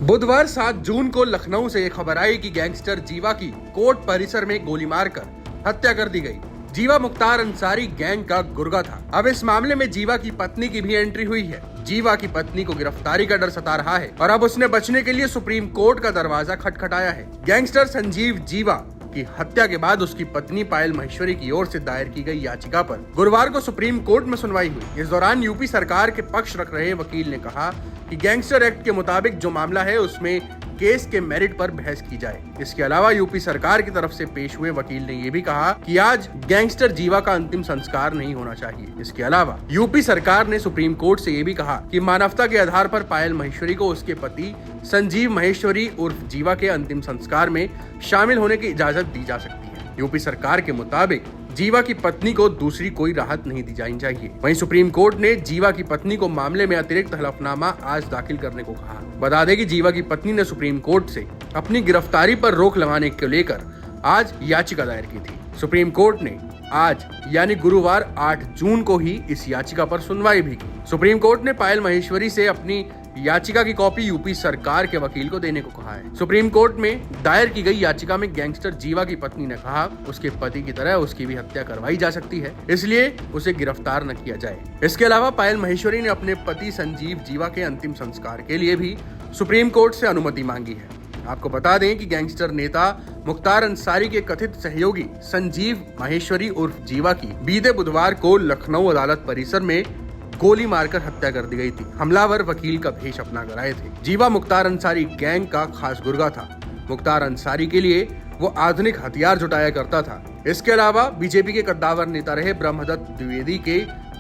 बुधवार 7 जून को लखनऊ से खबर आई कि गैंगस्टर जीवा की कोर्ट परिसर में गोली मारकर हत्या कर दी गई। जीवा मुख्तार अंसारी गैंग का गुर्गा था। अब इस मामले में जीवा की पत्नी की भी एंट्री हुई है। जीवा की पत्नी को गिरफ्तारी का डर सता रहा है और अब उसने बचने के लिए सुप्रीम कोर्ट का दरवाजा खटखटाया है। गैंगस्टर संजीव जीवा की हत्या के बाद उसकी पत्नी पायल महेश्वरी की ओर से दायर की गई याचिका पर गुरुवार को सुप्रीम कोर्ट में सुनवाई हुई। इस दौरान यूपी सरकार के पक्ष रख रहे वकील ने कहा कि गैंगस्टर एक्ट के मुताबिक जो मामला है उसमें केस के मेरिट पर बहस की जाए। इसके अलावा यूपी सरकार की तरफ से पेश हुए वकील ने ये भी कहा कि आज गैंगस्टर जीवा का अंतिम संस्कार नहीं होना चाहिए। इसके अलावा यूपी सरकार ने सुप्रीम कोर्ट से ये भी कहा कि मानवता के आधार पर पायल महेश्वरी को उसके पति संजीव महेश्वरी उर्फ जीवा के अंतिम संस्कार में शामिल होने की इजाजत दी जा सकती है। यूपी सरकार के मुताबिक जीवा की पत्नी को दूसरी कोई राहत नहीं दी जानी चाहिए। वहीं सुप्रीम कोर्ट ने जीवा की पत्नी को मामले में अतिरिक्त हलफनामा आज दाखिल करने को कहा। बता दें कि जीवा की पत्नी ने सुप्रीम कोर्ट से अपनी गिरफ्तारी पर रोक लगाने को लेकर आज याचिका दायर की थी। सुप्रीम कोर्ट ने आज यानी गुरुवार 8 जून को ही इस याचिका पर सुनवाई भी की। सुप्रीम कोर्ट ने पायल महेश्वरी से अपनी याचिका की कॉपी यूपी सरकार के वकील को देने को कहा है। सुप्रीम कोर्ट में दायर की गई याचिका में गैंगस्टर जीवा की पत्नी ने कहा उसके पति की तरह उसकी भी हत्या करवाई जा सकती है, इसलिए उसे गिरफ्तार न किया जाए। इसके अलावा पायल महेश्वरी ने अपने पति संजीव जीवा के अंतिम संस्कार के लिए भी सुप्रीम कोर्ट से अनुमति मांगी है। आपको बता दें कि गैंगस्टर नेता मुख्तार अंसारी के कथित सहयोगी संजीव महेश्वरी उर्फ जीवा की बीते बुधवार को लखनऊ अदालत परिसर में गोली मारकर हत्या कर दी गई थी। हमलावर वकील का भेष अपना कर आए थे। जीवा मुख्तार अंसारी गैंग का खास गुर्गा था। मुख्तार अंसारी के लिए वो आधुनिक हथियार जुटाया करता था। इसके अलावा बीजेपी के कद्दावर नेता रहे ब्रह्मदत्त द्विवेदी के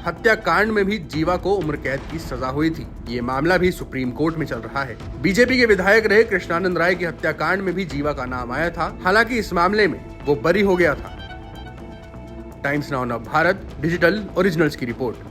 हत्याकांड में भी जीवा को उम्र कैद की सजा हुई थी। ये मामला भी सुप्रीम कोर्ट में चल रहा है। बीजेपी के विधायक रहे कृष्णानंद राय के हत्याकांड में भी जीवा का नाम आया था। हालांकि इस मामले में वो बरी हो गया था। Times now Bharat digital originals की रिपोर्ट।